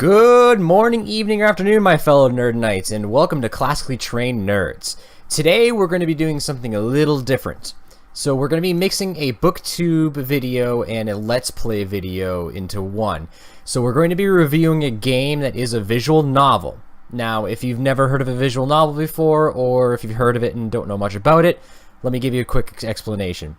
Good morning, evening, or afternoon, my fellow nerd knights, and welcome to Classically Trained Nerds. Today we're going to be doing something a little different. So we're going to be mixing a booktube video and a let's play video into one. So we're going to be reviewing a game that is a visual novel. Now, if you've never heard of a visual novel before, or if you've heard of it and don't know much about it, let me give you a quick explanation.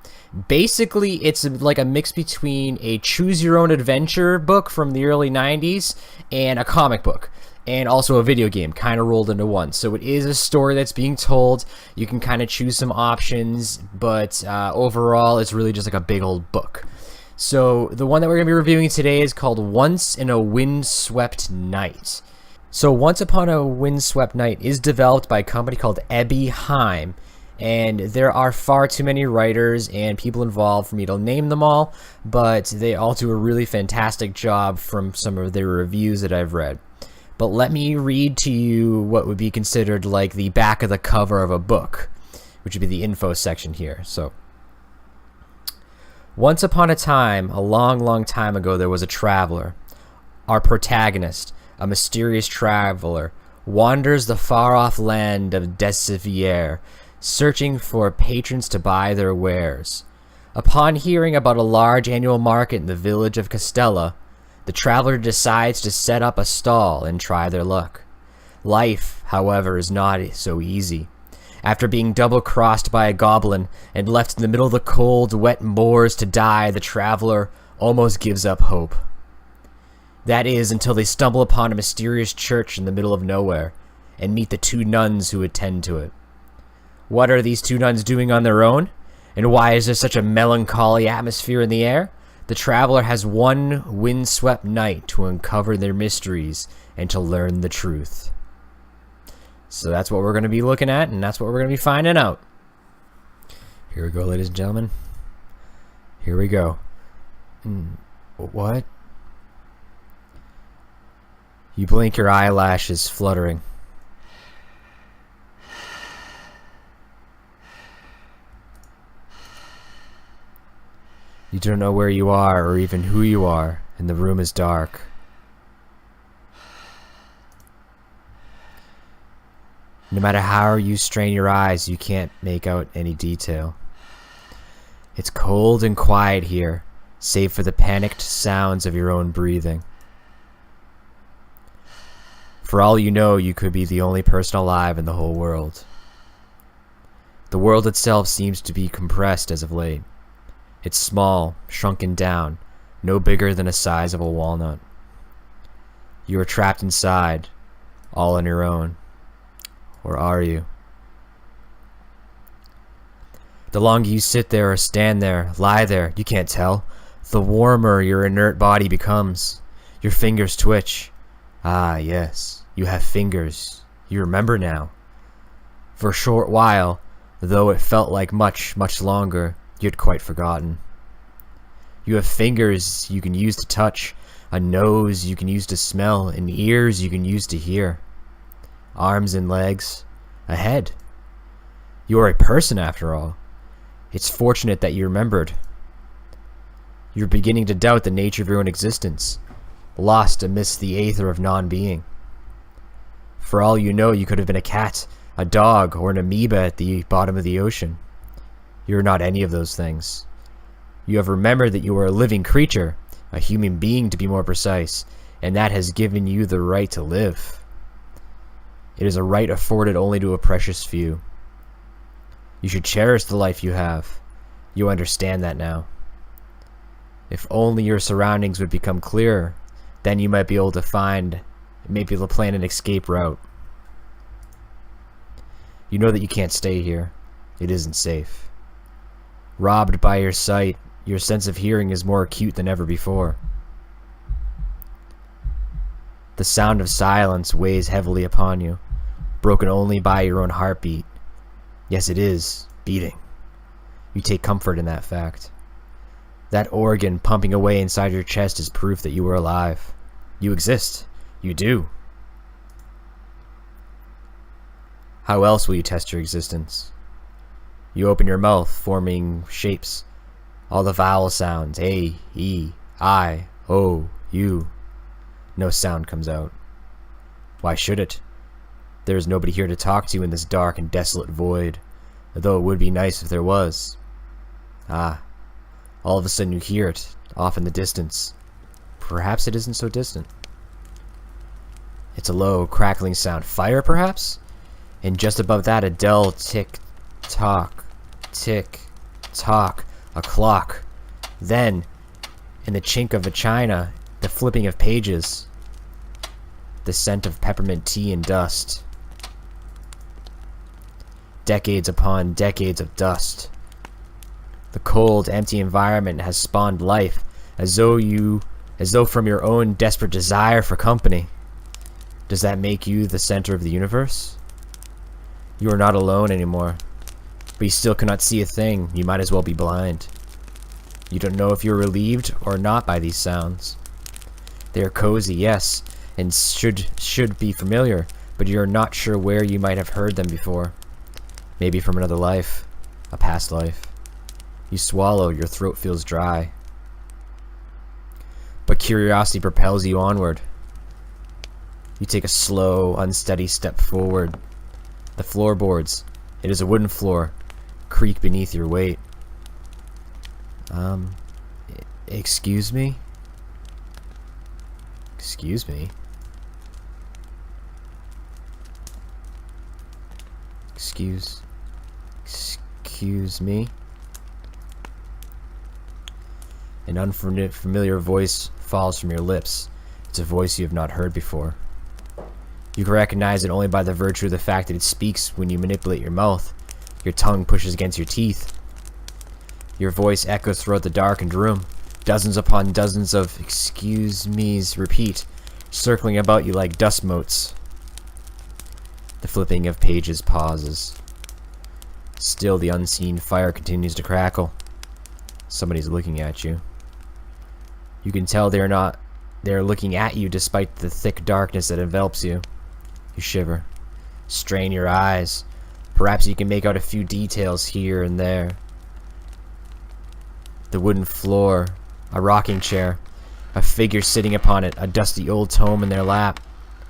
Basically, it's like a mix between a choose-your-own-adventure book from the early 90s and a comic book, and also a video game, kind of rolled into one. So it is a story that's being told. You can kind of choose some options, but overall, it's really just like a big old book. So the one that we're going to be reviewing today is called Once in a Windswept Night. So Once Upon a Windswept Night is developed by a company called Ebby Heim, and there are far too many writers and people involved for me to name them all, but they all do a really fantastic job from some of their reviews that I've read. But let me read to you what would be considered like the back of the cover of a book, which would be the info section here. So, once upon a time, a long, long time ago, there was a traveler. Our protagonist, a mysterious traveler, wanders the far-off land of Desivier, searching for patrons to buy their wares. Upon hearing about a large annual market in the village of Castella, the traveler decides to set up a stall and try their luck. Life, however, is not so easy. After being double-crossed by a goblin and left in the middle of the cold, wet moors to die, the traveler almost gives up hope. That is, until they stumble upon a mysterious church in the middle of nowhere and meet the two nuns who attend to it. What are these two nuns doing on their own? And why is there such a melancholy atmosphere in the air? The traveler has one windswept night to uncover their mysteries and to learn the truth. So that's what we're going to be looking at, and that's what we're going to be finding out. Here we go, ladies and gentlemen. Here we go. What? You blink, your eyelashes fluttering. You don't know where you are or even who you are, and the room is dark. No matter how you strain your eyes, you can't make out any detail. It's cold and quiet here, save for the panicked sounds of your own breathing. For all you know, you could be the only person alive in the whole world. The world itself seems to be compressed as of late. It's small, shrunken down, no bigger than the size of a walnut. You are trapped inside, all on your own. Or are you? The longer you sit there or stand there, lie there, you can't tell, the warmer your inert body becomes. Your fingers twitch. Ah, yes, you have fingers. You remember now. For a short while, though it felt like much, much longer, you'd quite forgotten. You have fingers you can use to touch, a nose you can use to smell, and ears you can use to hear. Arms and legs, a head. You are a person after all. It's fortunate that you remembered. You're beginning to doubt the nature of your own existence, lost amidst the aether of non-being. For all you know, you could have been a cat, a dog, or an amoeba at the bottom of the ocean. You're not any of those things. You have remembered that you are a living creature, a human being to be more precise, and that has given you the right to live. It is a right afforded only to a precious few. You should cherish the life you have. You understand that now. If only your surroundings would become clearer, then you might be able to plan an escape route. You know that you can't stay here. It isn't safe. Robbed by your sight, your sense of hearing is more acute than ever before. The sound of silence weighs heavily upon you, broken only by your own heartbeat. Yes, it is beating. You take comfort in that fact. That organ pumping away inside your chest is proof that you are alive. You exist. You do. How else will you test your existence? You open your mouth, forming shapes. All the vowel sounds, A, E, I, O, U. No sound comes out. Why should it? There is nobody here to talk to in this dark and desolate void, though it would be nice if there was. Ah, all of a sudden you hear it, off in the distance. Perhaps it isn't so distant. It's a low, crackling sound. Fire, perhaps? And just above that, a dull tick-tock, tick-tock, a clock. Then, in the chink of a china, the flipping of pages, the scent of peppermint tea and dust. Decades upon decades of dust. The cold, empty environment has spawned life, as though from your own desperate desire for company. Does that make you the center of the universe? You are not alone anymore, but you still cannot see a thing. You might as well be blind. You don't know if you're relieved or not by these sounds. They are cozy, yes, and should be familiar, but you're not sure where you might have heard them before. Maybe from another life, a past life. You swallow, your throat feels dry. But curiosity propels you onward. You take a slow, unsteady step forward. The floorboards, it is a wooden floor, creak beneath your weight. Excuse me? Excuse me? Excuse me? An unfamiliar voice falls from your lips. It's a voice you have not heard before. You can recognize it only by the virtue of the fact that it speaks when you manipulate your mouth. Your tongue pushes against your teeth. Your voice echoes throughout the darkened room. Dozens upon dozens of excuse me's repeat, circling about you like dust motes. The flipping of pages pauses. Still, the unseen fire continues to crackle. Somebody's looking at you. You can tell they are looking at you despite the thick darkness that envelops you. You shiver. Strain your eyes. Perhaps you can make out a few details here and there. The wooden floor, a rocking chair, a figure sitting upon it, a dusty old tome in their lap.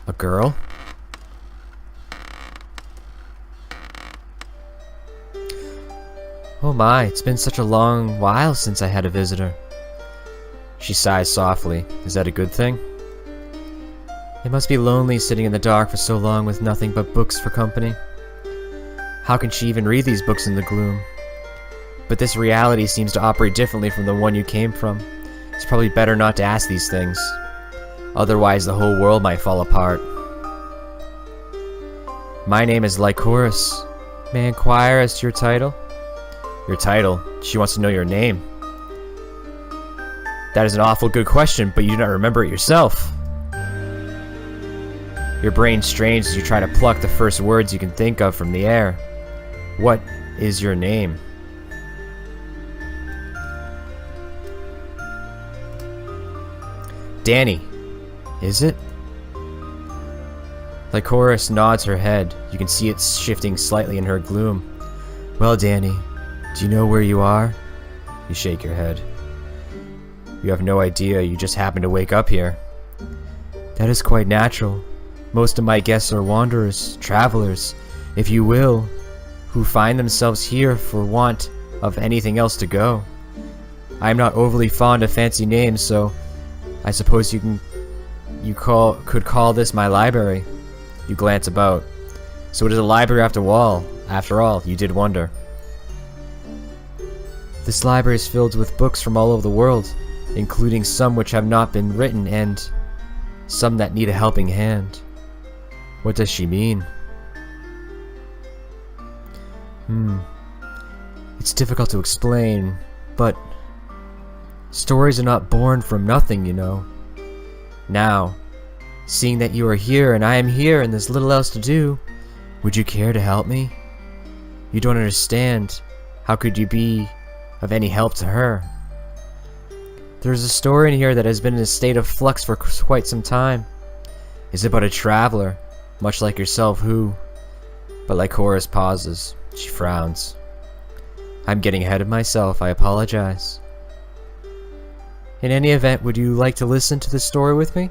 A girl? Oh my, it's been such a long while since I had a visitor. She sighs softly. Is that a good thing? It must be lonely sitting in the dark for so long with nothing but books for company. How can she even read these books in the gloom? But this reality seems to operate differently from the one you came from. It's probably better not to ask these things. Otherwise, the whole world might fall apart. My name is Lycoris. May I inquire as to your title? Your title? She wants to know your name. That is an awful good question, but you do not remember it yourself. Your brain strains as you try to pluck the first words you can think of from the air. What is your name? Danny. Is it? Lycoris nods her head. You can see it shifting slightly in her gloom. Well, Danny, do you know where you are? You shake your head. You have no idea, you just happen to wake up here. That is quite natural. Most of my guests are wanderers, travelers, if you will, who find themselves here for want of anything else to go. I am not overly fond of fancy names, so I suppose could call this my library. You glance about. So it is a library after all, you did wonder. This library is filled with books from all over the world, including some which have not been written and some that need a helping hand. What does she mean? It's difficult to explain, but stories are not born from nothing, you know. Now, seeing that you are here and I am here and there's little else to do, would you care to help me? You don't understand. How could you be of any help to her? There's a story in here that has been in a state of flux for quite some time. It's about a traveler, much like yourself, who... But Lycoris pauses. She frowns. I'm getting ahead of myself, I apologize. In any event, would you like to listen to the story with me?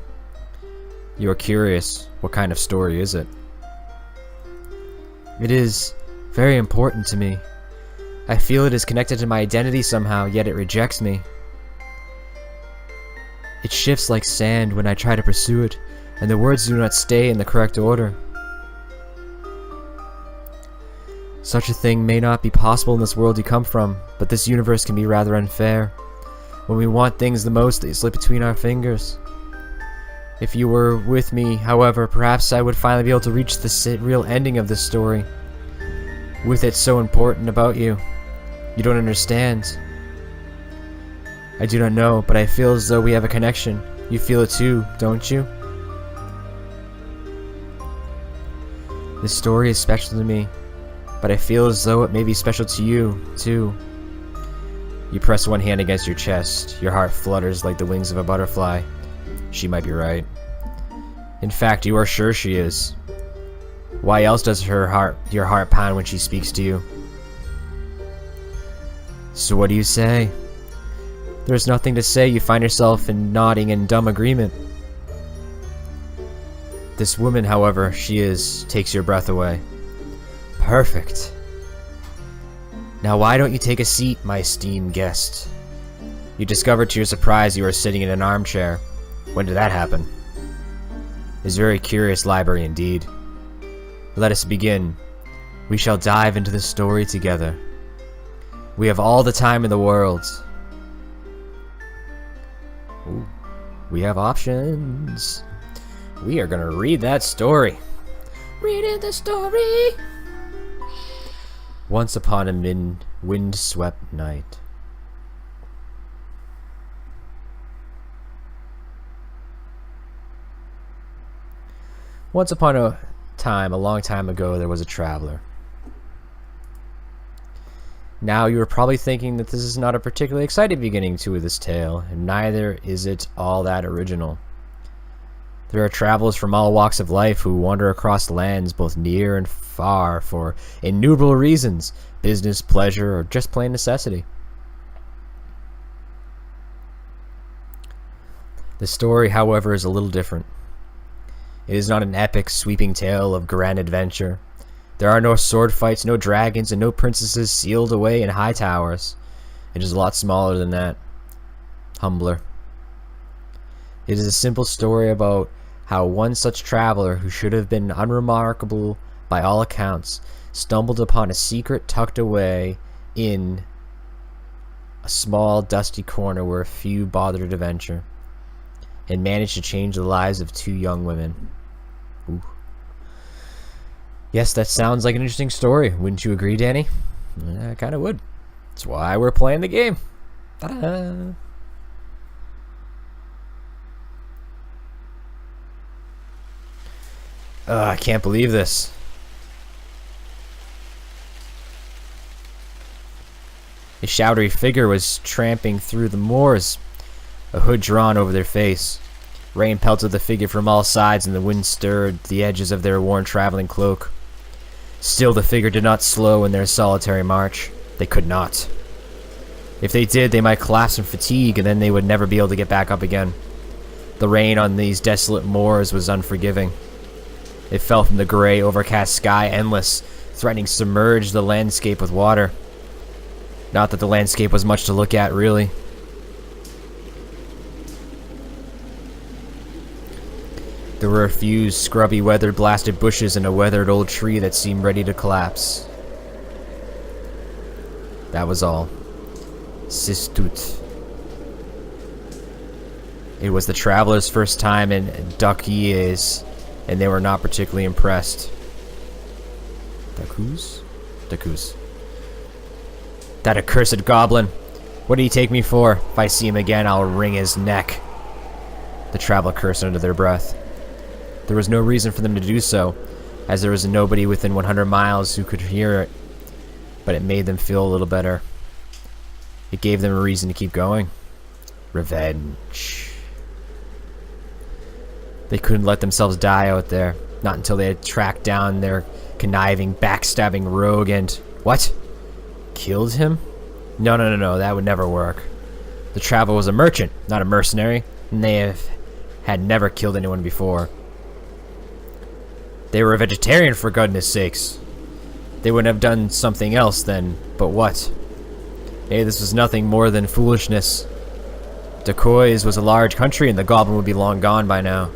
You are curious. What kind of story is it? It is very important to me. I feel it is connected to my identity somehow, yet it rejects me. It shifts like sand when I try to pursue it, and the words do not stay in the correct order. Such a thing may not be possible in this world you come from, but this universe can be rather unfair. When we want things the most, they slip between our fingers. If you were with me, however, perhaps I would finally be able to reach the real ending of this story. With it so important about you. You don't understand. I do not know, but I feel as though we have a connection. You feel it too, don't you? This story is special to me, but I feel as though it may be special to you, too. You press one hand against your chest. Your heart flutters like the wings of a butterfly. She might be right. In fact, you are sure she is. Why else does your heart pound when she speaks to you? So what do you say? There's nothing to say. You find yourself nodding in dumb agreement. This woman, however, takes your breath away. Perfect. Now why don't you take a seat, my esteemed guest? You discover to your surprise you are sitting in an armchair. When did that happen? It's a very curious library indeed. Let us begin. We shall dive into the story together. We have all the time in the world. Ooh, we have options. We are gonna read that story. Reading the story. Once upon a windswept night. Once upon a time, a long time ago, there was a traveler. Now you are probably thinking that this is not a particularly exciting beginning to this tale, and neither is it all that original. There are travelers from all walks of life who wander across lands both near and far for innumerable reasons, business, pleasure, or just plain necessity. The story, however, is a little different. It is not an epic, sweeping tale of grand adventure. There are no sword fights, no dragons, and no princesses sealed away in high towers. It is a lot smaller than that. Humbler. It is a simple story about how one such traveler, who should have been unremarkable by all accounts, stumbled upon a secret tucked away in a small, dusty corner where few bothered to venture, and managed to change the lives of two young women. Ooh. Yes, that sounds like an interesting story. Wouldn't you agree, Danny? I kind of would. That's why we're playing the game. Ta-da! I can't believe this. A shadowy figure was tramping through the moors, a hood drawn over their face. Rain pelted the figure from all sides, and the wind stirred the edges of their worn traveling cloak. Still, the figure did not slow in their solitary march. They could not. If they did, they might collapse from fatigue, and then they would never be able to get back up again. The rain on these desolate moors was unforgiving. It fell from the gray, overcast sky, endless, threatening to submerge the landscape with water. Not that the landscape was much to look at, really. There were a few scrubby, weather-blasted bushes and a weathered old tree that seemed ready to collapse. That was all. C'est tout. It was the travelers' first time in Dakies, and they were not particularly impressed. Dakus? Dakus. That accursed goblin! What did he take me for? If I see him again, I'll wring his neck. The traveler cursed under their breath. There was no reason for them to do so, as there was nobody within 100 miles who could hear it, but it made them feel a little better. It gave them a reason to keep going. Revenge. They couldn't let themselves die out there, not until they had tracked down their conniving, backstabbing rogue and... What? Killed him? No, that would never work. The traveler was a merchant, not a mercenary, and they had never killed anyone before. They were a vegetarian, for goodness sakes. They wouldn't have done something else then, but what? Hey, this was nothing more than foolishness. Decoys was a large country and the goblin would be long gone by now.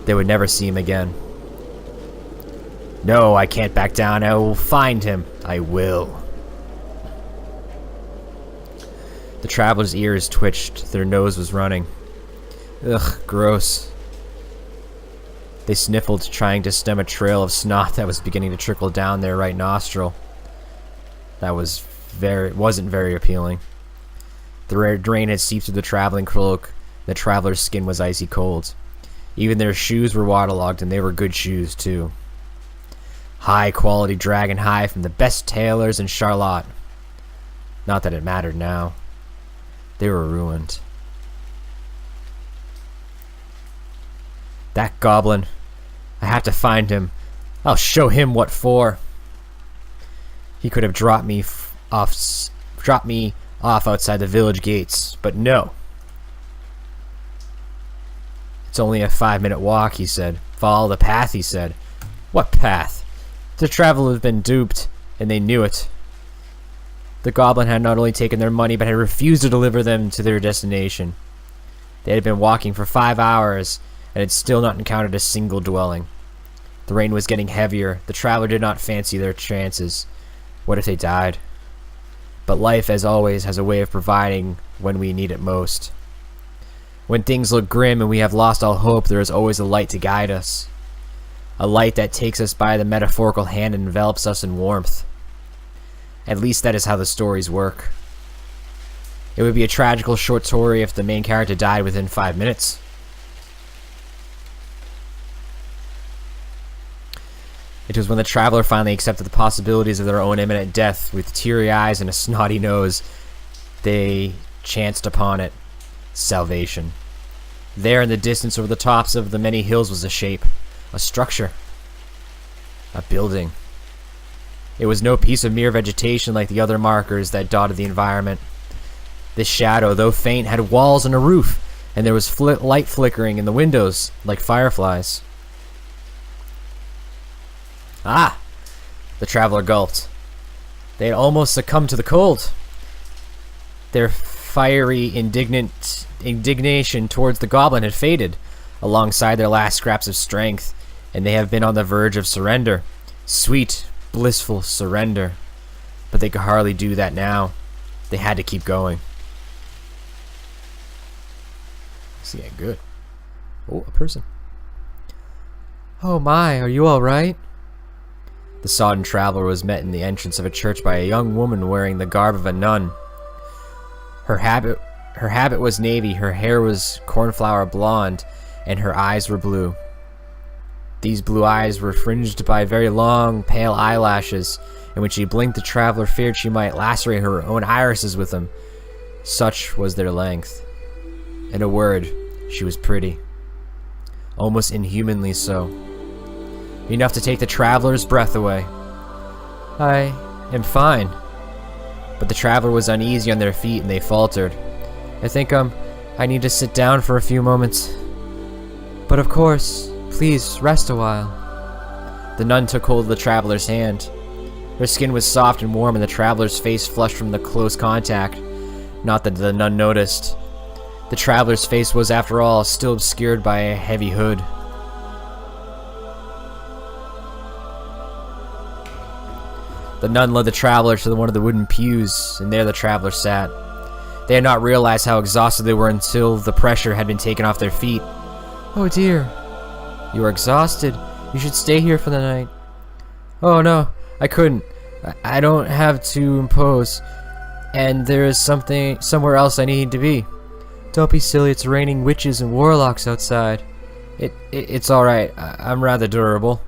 They would never see him again. No, I can't back down. I will find him. I will. The traveler's ears twitched. Their nose was running. Ugh, gross. They sniffled, trying to stem a trail of snot that was beginning to trickle down their right nostril. That wasn't very appealing. The red rain had seeped through the traveling cloak. The traveler's skin was icy cold. Even their shoes were waterlogged, and they were good shoes, too. High-quality dragon hide from the best tailors in Charlotte. Not that it mattered now. They were ruined. That goblin. I have to find him. I'll show him what for. He could have dropped me off outside the village gates, but no. It's only a 5-minute walk, he said. Follow the path, he said. What path? The traveler had been duped, and they knew it. The goblin had not only taken their money, but had refused to deliver them to their destination. They had been walking for 5 hours, and had still not encountered a single dwelling. The rain was getting heavier. The traveler did not fancy their chances. What if they died? But life, as always, has a way of providing when we need it most. When things look grim and we have lost all hope, there is always a light to guide us. A light that takes us by the metaphorical hand and envelops us in warmth. At least that is how the stories work. It would be a tragical short story if the main character died within 5 minutes. It was when the traveler finally accepted the possibilities of their own imminent death, with teary eyes and a snotty nose, they chanced upon it. Salvation. There in the distance over the tops of the many hills was a shape. A structure. A building. It was no piece of mere vegetation like the other markers that dotted the environment. This shadow, though faint, had walls and a roof, and there was light flickering in the windows like fireflies. Ah! The traveler gulped. They had almost succumbed to the cold. Their fiery indignation towards the goblin had faded, alongside their last scraps of strength, and they have been on the verge of surrender. Sweet, blissful surrender. But they could hardly do that now. They had to keep going. See, yeah, good. Oh, a person. Oh my, are you alright? The sodden traveler was met in the entrance of a church by a young woman wearing the garb of a nun. Her habit was navy, her hair was cornflower blonde, and her eyes were blue. These blue eyes were fringed by very long, pale eyelashes, and when she blinked, the traveler feared she might lacerate her own irises with them. Such was their length. In a word, she was pretty. Almost inhumanly so. Enough to take the traveler's breath away. I am fine. But the traveler was uneasy on their feet and they faltered. I think I need to sit down for a few moments. But of course, please rest a while. The nun took hold of the traveler's hand. Her skin was soft and warm and the traveler's face flushed from the close contact. Not that the nun noticed. The traveler's face was, after all, still obscured by a heavy hood. The nun led the traveler to one of the wooden pews, and there the traveler sat. They had not realized how exhausted they were until the pressure had been taken off their feet. Oh dear. You are exhausted. You should stay here for the night. Oh no, I couldn't. I don't have to impose. And there is somewhere else I need to be. Don't be silly, it's raining witches and warlocks outside. It's alright. I'm rather durable.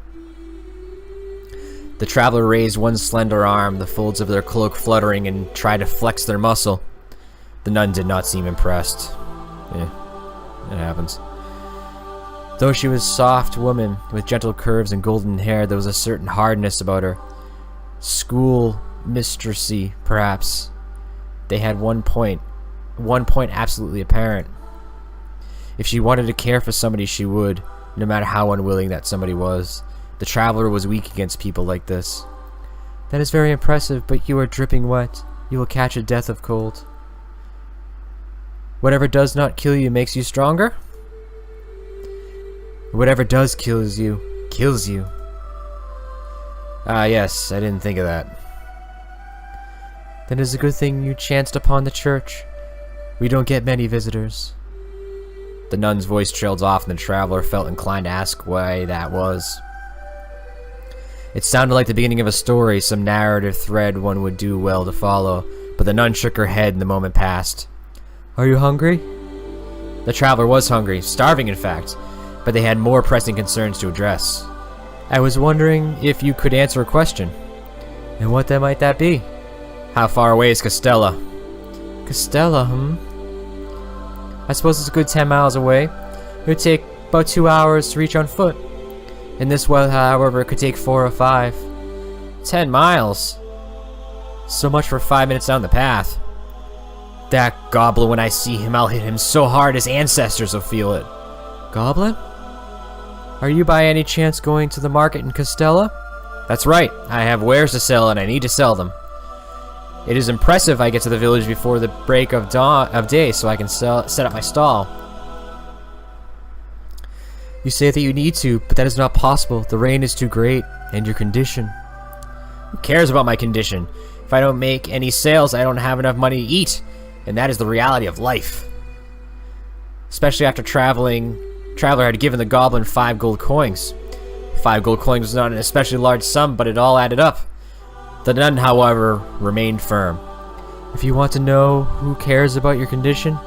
The traveler raised one slender arm, the folds of their cloak fluttering, and tried to flex their muscle. The nun did not seem impressed. It happens. Though she was a soft woman with gentle curves and golden hair, there was a certain hardness about her. School mistressy, perhaps. They had one point absolutely apparent. If she wanted to care for somebody, she would, no matter how unwilling that somebody was. The traveler was weak against people like this. That is very impressive, but you are dripping wet. You will catch a death of cold. Whatever does not kill you makes you stronger? Whatever does kills you, kills you. Ah, yes, I didn't think of that. Then it is a good thing you chanced upon the church. We don't get many visitors. The nun's voice trailed off, and the traveler felt inclined to ask why that was. It sounded like the beginning of a story, some narrative thread one would do well to follow, but the nun shook her head and the moment passed. Are you hungry? The traveler was hungry, starving in fact, but they had more pressing concerns to address. I was wondering if you could answer a question. And what then might that be? How far away is Castella? Castella, I suppose it's a good 10 miles away. It would take about 2 hours to reach on foot. In this weather, however, it could take 4 or 5. 10 miles? So much for 5 minutes down the path. That goblin, when I see him, I'll hit him so hard his ancestors will feel it. Goblin? Are you by any chance going to the market in Castella? That's right. I have wares to sell and I need to sell them. It is impressive I get to the village before the break of day so I can set up my stall. You say that you need to, but that is not possible. The rain is too great, and your condition. Who cares about my condition? If I don't make any sales, I don't have enough money to eat, and that is the reality of life. Especially after traveler had given the goblin 5 gold coins. 5 gold coins was not an especially large sum, but it all added up. The nun, however, remained firm. If you want to know who cares about your condition,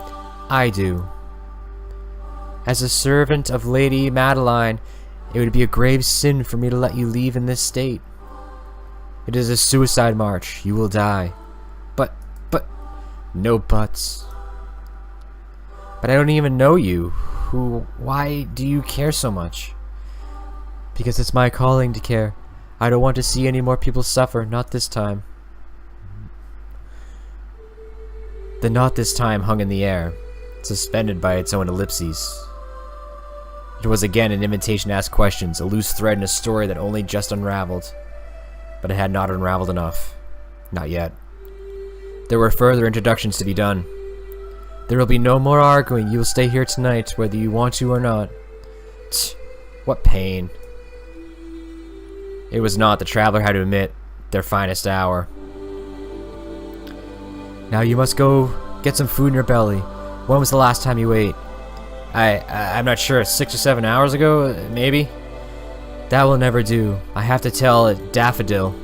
I do. As a servant of Lady Madeline, it would be a grave sin for me to let you leave in this state. It is a suicide march. You will die. But, no buts. But I don't even know you. Why do you care so much? Because it's my calling to care. I don't want to see any more people suffer, not this time. The not this time hung in the air, suspended by its own ellipses. It was again an invitation to ask questions, a loose thread in a story that only just unraveled. But it had not unraveled enough. Not yet. There were further introductions to be done. There will be no more arguing. You will stay here tonight, whether you want to or not. Tch, what pain. It was not, the traveler had to admit, their finest hour. Now you must go get some food in your belly. When was the last time you ate? I'm not sure, 6 or 7 hours ago, maybe? That will never do. I have to tell Daffodil.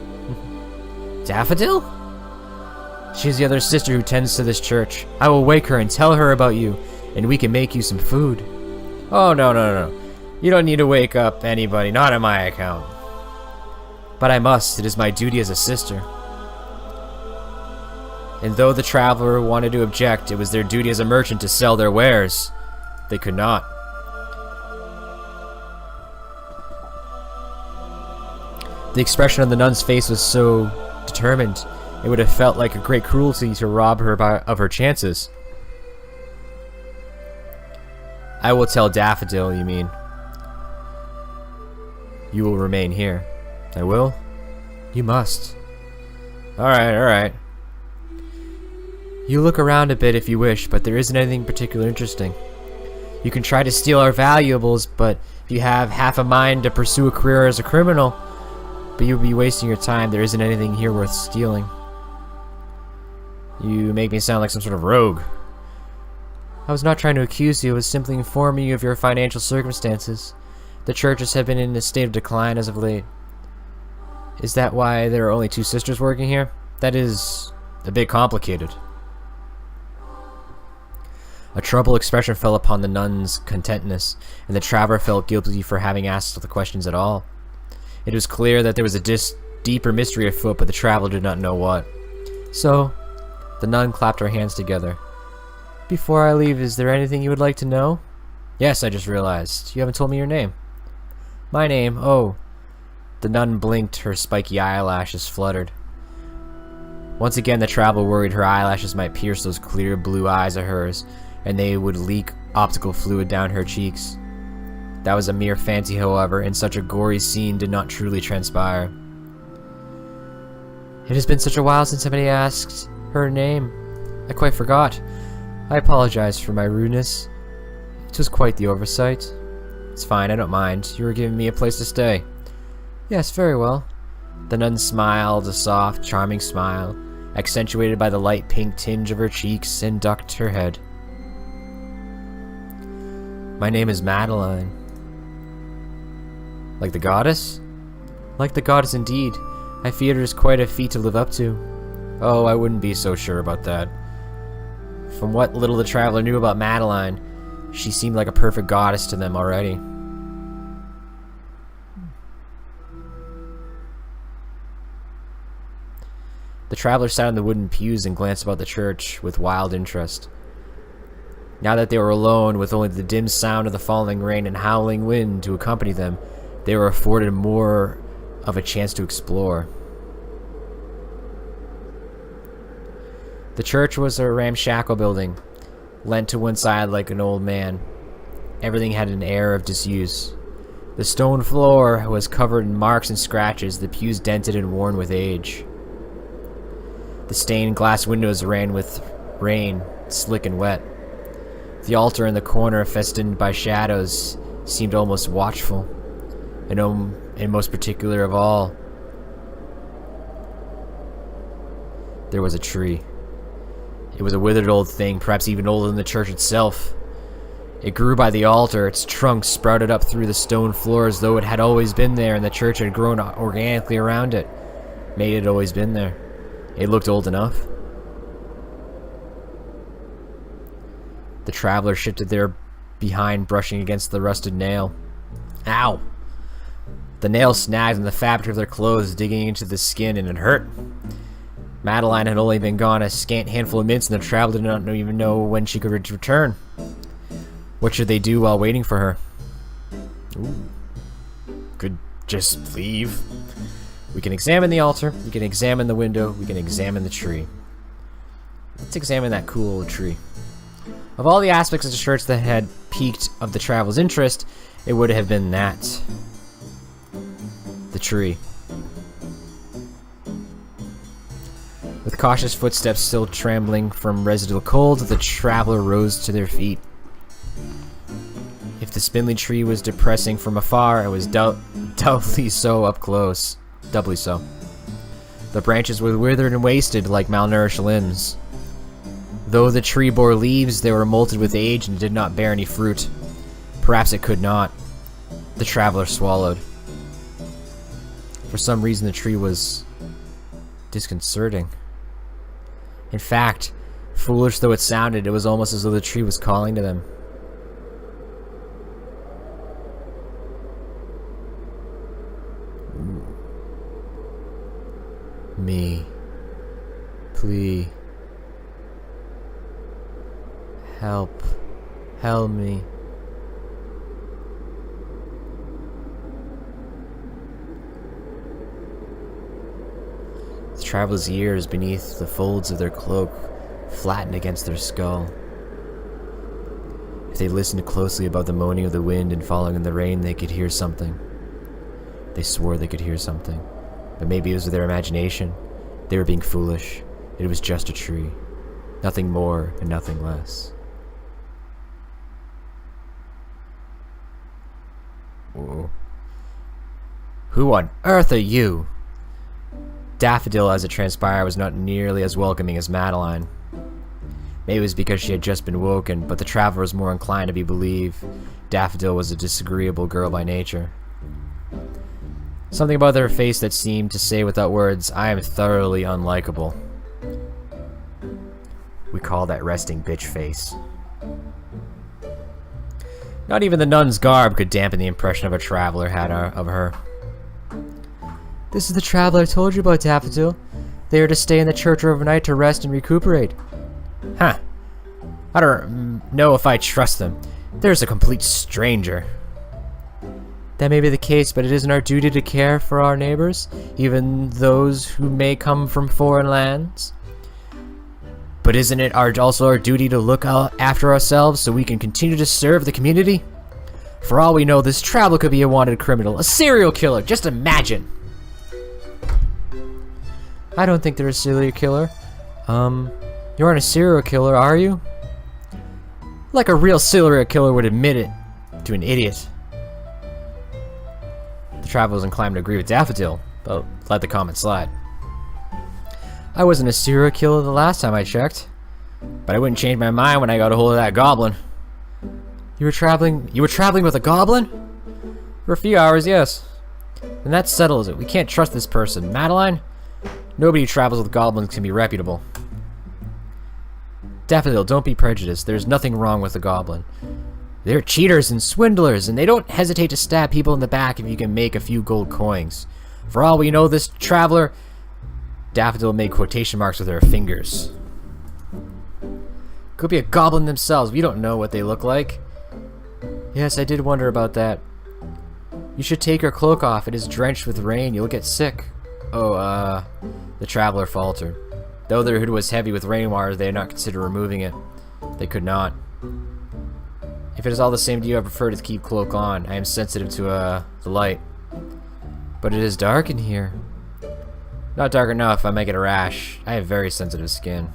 Daffodil? She's the other sister who tends to this church. I will wake her and tell her about you, and we can make you some food. Oh, no. You don't need to wake up anybody, not on my account. But I must. It is my duty as a sister. And though the traveler wanted to object, it was their duty as a merchant to sell their wares. They could not. The expression on the nun's face was so determined, it would have felt like a great cruelty to rob her of her chances. I will tell Daffodil, you mean? You will remain here. I will? You must. Alright. You look around a bit if you wish, but there isn't anything particularly interesting. You can try to steal our valuables, but if you have half a mind to pursue a career as a criminal, but you'll be wasting your time. There isn't anything here worth stealing. You make me sound like some sort of rogue. I was not trying to accuse you, I was simply informing you of your financial circumstances. The churches have been in a state of decline as of late. Is that why there are only 2 sisters working here? That is a bit complicated. A troubled expression fell upon the nun's contentness, and the traveler felt guilty for having asked the questions at all. It was clear that there was a deeper mystery afoot, but the traveler did not know what. So, the nun clapped her hands together. Before I leave, is there anything you would like to know? Yes, I just realized. You haven't told me your name. My name? Oh. The nun blinked, her spiky eyelashes fluttered. Once again, the traveler worried her eyelashes might pierce those clear blue eyes of hers, and they would leak optical fluid down her cheeks. That was a mere fancy, however, and such a gory scene did not truly transpire. It has been such a while since somebody asked her name. I quite forgot. I apologize for my rudeness. It was quite the oversight. It's fine, I don't mind. You were giving me a place to stay. Yes, very well. The nun smiled, a soft, charming smile, accentuated by the light pink tinge of her cheeks, and ducked her head. My name is Madeline. Like the goddess? Like the goddess indeed. I fear it is quite a feat to live up to. Oh, I wouldn't be so sure about that. From what little the traveler knew about Madeline, she seemed like a perfect goddess to them already. The traveler sat on the wooden pews and glanced about the church with wild interest. Now that they were alone, with only the dim sound of the falling rain and howling wind to accompany them, they were afforded more of a chance to explore. The church was a ramshackle building, leant to one side like an old man. Everything had an air of disuse. The stone floor was covered in marks and scratches, the pews dented and worn with age. The stained glass windows ran with rain, slick and wet. The altar in the corner, festooned by shadows, seemed almost watchful, and most particular of all, there was a tree. It was a withered old thing, perhaps even older than the church itself. It grew by the altar, its trunk sprouted up through the stone floor as though it had always been there and the church had grown organically around it. Maybe it had always been there. It looked old enough. The traveler shifted there behind, brushing against the rusted nail. Ow! The nail snagged in the fabric of their clothes, digging into the skin, and it hurt. Madeline had only been gone a scant handful of minutes, and the traveler did not even know when she could return. What should they do while waiting for her? Ooh. Could just leave. We can examine the altar, we can examine the window, we can examine the tree. Let's examine that cool old tree. Of all the aspects of the church that had piqued of the traveler's interest, it would have been that. The tree. With cautious footsteps still trembling from residual cold, the traveler rose to their feet. If the spindly tree was depressing from afar, it was doubly so up close. Doubly so. The branches were withered and wasted like malnourished limbs. Though the tree bore leaves, they were molted with age and did not bear any fruit. Perhaps it could not. The traveler swallowed. For some reason, the tree was disconcerting. In fact, foolish though it sounded, it was almost as though the tree was calling to them. Me. Please. Help. Help me. The traveler's ears beneath the folds of their cloak flattened against their skull. If they listened closely above the moaning of the wind and falling in the rain, they could hear something. They swore they could hear something. But maybe it was their imagination. They were being foolish. It was just a tree. Nothing more and nothing less. Whoa. Who on earth are you? Daffodil, as it transpired, was not nearly as welcoming as Madeline. Maybe it was because she had just been woken, but the traveler was more inclined to believe Daffodil was a disagreeable girl by nature. Something about her face that seemed to say without words, I am thoroughly unlikable. We call that resting bitch face. Not even the nun's garb could dampen the impression of a traveler had of her. This is the traveler I told you about, Daffodil. They are to stay in the church overnight to rest and recuperate. Huh. I don't know if I trust them. There's a complete stranger. That may be the case, but it isn't our duty to care for our neighbors, even those who may come from foreign lands. But isn't it also our duty to look out after ourselves so we can continue to serve the community? For all we know, this traveler could be a wanted criminal, a serial killer. Just imagine. I don't think they're a serial killer. You aren't a serial killer, are you? Like a real serial killer would admit it to an idiot. The traveler was inclined to agree with Daffodil, but let the comment slide. I wasn't a serial killer the last time I checked, but I wouldn't change my mind when I got a hold of that goblin. You were traveling with a goblin? For a few hours, yes. And that settles it. We can't trust this person. Madeline? Nobody who travels with goblins can be reputable. Daffodil, don't be prejudiced. There's nothing wrong with the goblin. They're cheaters and swindlers, and they don't hesitate to stab people in the back if you can make a few gold coins. For all we know, this traveler... Daffodil made quotation marks with her fingers. Could be a goblin themselves. We don't know what they look like. Yes, I did wonder about that. You should take your cloak off. It is drenched with rain. You'll get sick. Oh, the traveler faltered. Though their hood was heavy with rainwater, they had not considered removing it. They could not. If it is all the same to you, I prefer to keep cloak on. I am sensitive to, the light. But it is dark in here. Not dark enough, I might get a rash. I have very sensitive skin.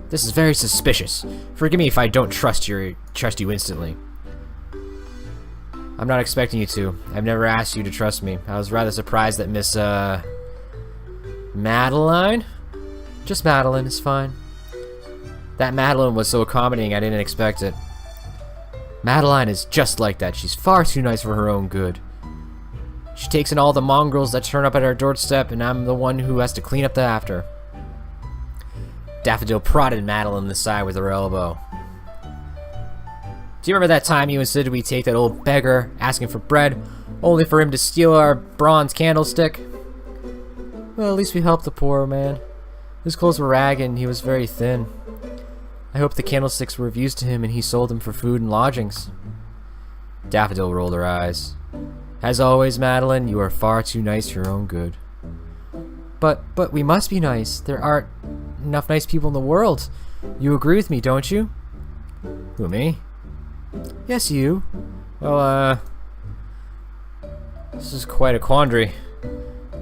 This is very suspicious. Forgive me if I don't trust you instantly. I'm not expecting you to. I've never asked you to trust me. I was rather surprised that Miss, Madeline? Just Madeline is fine. That Madeline was so accommodating, I didn't expect it. Madeline is just like that. She's far too nice for her own good. She takes in all the mongrels that turn up at our doorstep, and I'm the one who has to clean up the after. Daffodil prodded Madeline in the side with her elbow. Do you remember that time you insisted we take that old beggar asking for bread, only for him to steal our bronze candlestick? Well, at least we helped the poor man. His clothes were ragged and he was very thin. I hope the candlesticks were of use to him and he sold them for food and lodgings. Daffodil rolled her eyes. As always, Madeline, you are far too nice for your own good. But we must be nice. There aren't enough nice people in the world. You agree with me, don't you? Who, me? Yes, you. Well, this is quite a quandary.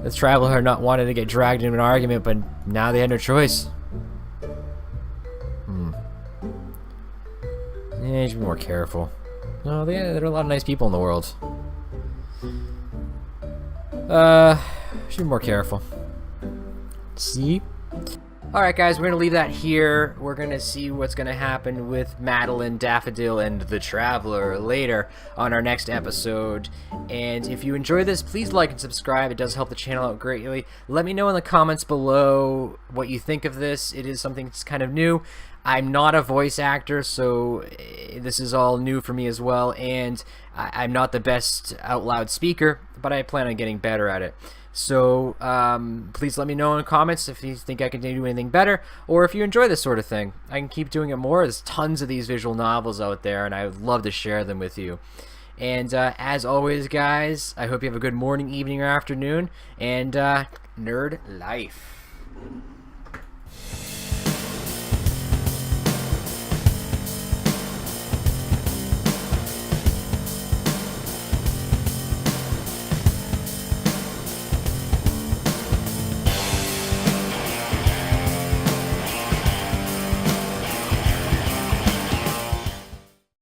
The traveler had not wanted to get dragged into an argument, but now they had no choice. Yeah, you should be more careful. No, there are a lot of nice people in the world. Should be more careful. See? Alright guys, we're gonna leave that here. We're gonna see what's gonna happen with Madeline, Daffodil, and the Traveler later on our next episode. And if you enjoy this, please like and subscribe. It does help the channel out greatly. Let me know in the comments below what you think of this. It is something that's kind of new. I'm not a voice actor, so this is all new for me as well, and I'm not the best out loud speaker, but I plan on getting better at it. So please let me know in the comments if you think I can do anything better, or if you enjoy this sort of thing. I can keep doing it more. There's tons of these visual novels out there, and I would love to share them with you. And as always, guys, I hope you have a good morning, evening, or afternoon, and nerd life.